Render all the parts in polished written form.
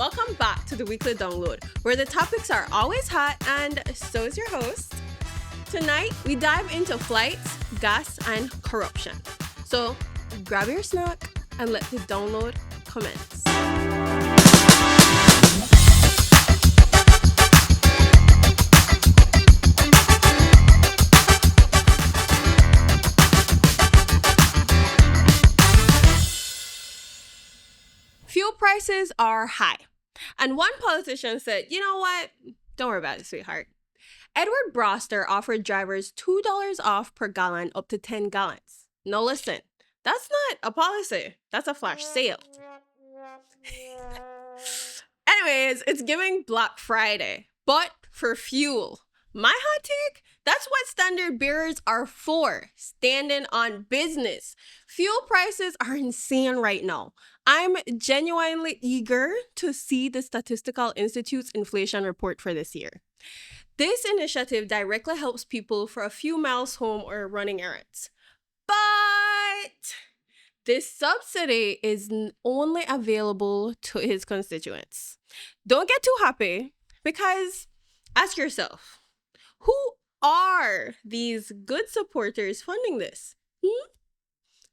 Welcome back to the weekly download, where the topics are always hot, and so is your host. Tonight, we dive into flights, gas, and corruption. So grab your snack and let the download commence. Fuel prices are high. And one politician said, you know what? Don't worry about it, sweetheart. Edward Broster offered drivers $2 off per gallon up to 10 gallons. Now listen, that's not a policy. That's a flash sale. Anyways, it's giving Black Friday, but for fuel. My hot take? That's what standard bearers are for, standing on business. Fuel prices are insane right now. I'm genuinely eager to see the Statistical Institute's inflation report for this year. This initiative directly helps people for a few miles home or running errands. But this subsidy is only available to his constituents. Don't get too happy, because ask yourself, who are these good supporters funding this?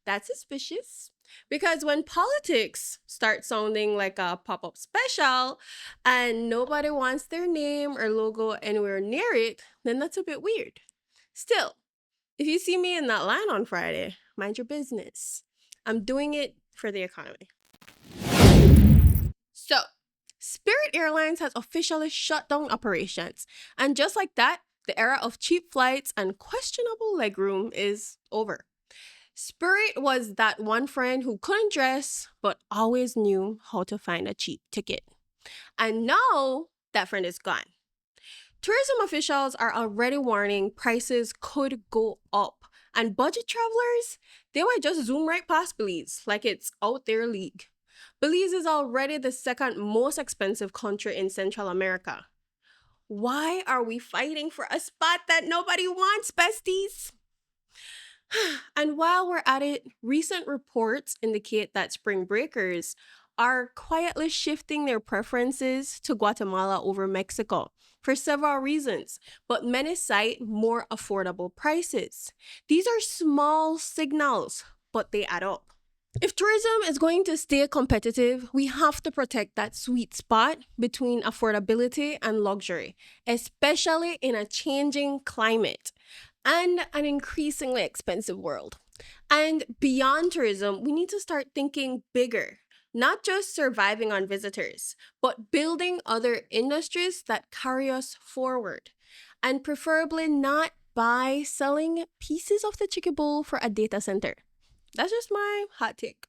That's suspicious. Because when politics start sounding like a pop-up special and nobody wants their name or logo anywhere near it, then that's a bit weird. Still, if you see me in that line on Friday, mind your business. I'm doing it for the economy. So, Spirit Airlines has officially shut down operations. And just like that, the era of cheap flights and questionable legroom is over. Spirit was that one friend who couldn't dress, but always knew how to find a cheap ticket. And now that friend is gone. Tourism officials are already warning prices could go up. And budget travelers, they might just zoom right past Belize like it's out their league. Belize is already the second most expensive country in Central America. Why are we fighting for a spot that nobody wants, besties? And while we're at it, recent reports indicate that spring breakers are quietly shifting their preferences to Guatemala over Mexico for several reasons, but many cite more affordable prices. These are small signals, but they add up. If tourism is going to stay competitive, we have to protect that sweet spot between affordability and luxury, especially in a changing climate and an increasingly expensive world. And beyond tourism, we need to start thinking bigger, not just surviving on visitors, but building other industries that carry us forward, and preferably not by selling pieces of the chicken bowl for a data center. That's just my hot take.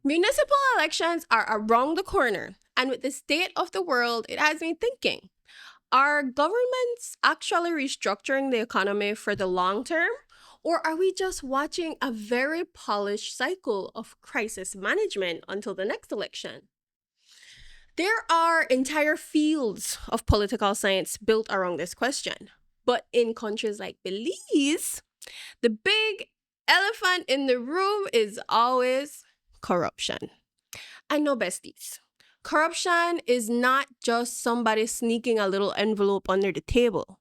Municipal elections are around the corner, and with the state of the world, it has me thinking, are governments actually restructuring the economy for the long term? Or are we just watching a very polished cycle of crisis management until the next election? There are entire fields of political science built around this question. But in countries like Belize, the big elephant in the room is always corruption. I know, besties. Corruption is not just somebody sneaking a little envelope under the table.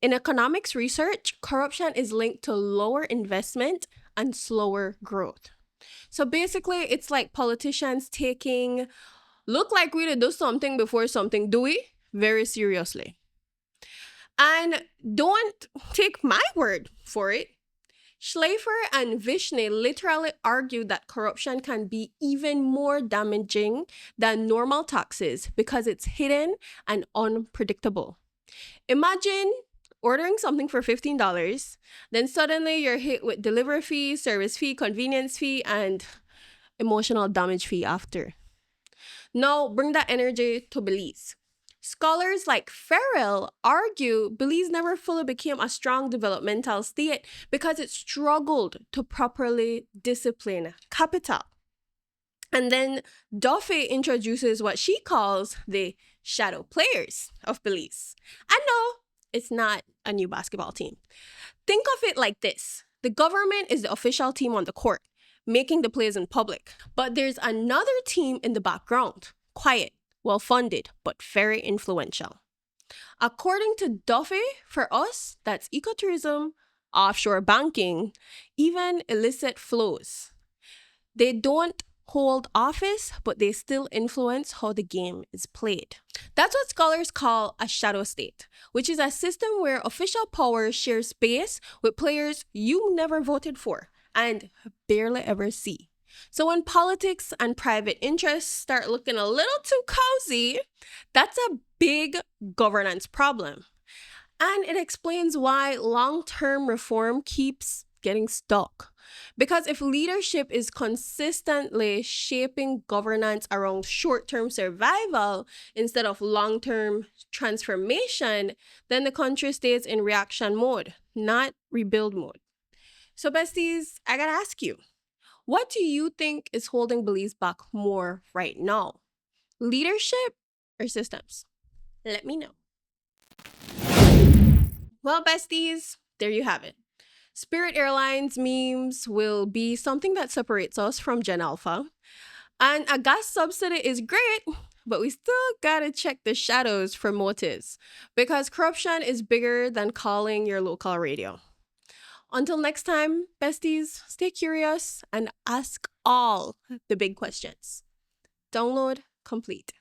In economics research, corruption is linked to lower investment and slower growth. So basically, it's like politicians taking, look like we do something before something, do we? Very seriously. And don't take my word for it. Schleifer and Vishny literally argued that corruption can be even more damaging than normal taxes because it's hidden and unpredictable. Imagine ordering something for $15, then suddenly you're hit with delivery fee, service fee, convenience fee, and emotional damage fee after. Now, bring that energy to Belize. Scholars like Farrell argue Belize never fully became a strong developmental state because it struggled to properly discipline capital. And then Duffy introduces what she calls the shadow players of Belize. And no, it's not a new basketball team. Think of it like this. The government is the official team on the court. making the plays in public. But there's another team in the background, quiet, well funded, but very influential. According to Duffy, for us, that's ecotourism, offshore banking, even illicit flows. They don't hold office, but they still influence how the game is played. That's what scholars call a shadow state, which is a system where official power shares space with players you never voted for and barely ever see. So when politics and private interests start looking a little too cozy, that's a big governance problem. And it explains why long-term reform keeps getting stuck. Because if leadership is consistently shaping governance around short-term survival instead of long-term transformation, then the country stays in reaction mode, not rebuild mode. So besties, I gotta ask you, what do you think is holding Belize back more right now? Leadership or systems? Let me know. Well, besties, there you have it. Spirit Airlines memes will be something that separates us from Gen Alpha. And a gas subsidy is great, but we still gotta check the shadows for motives because corruption is bigger than calling your local radio. Until next time, besties, stay curious and ask all the big questions. Download complete.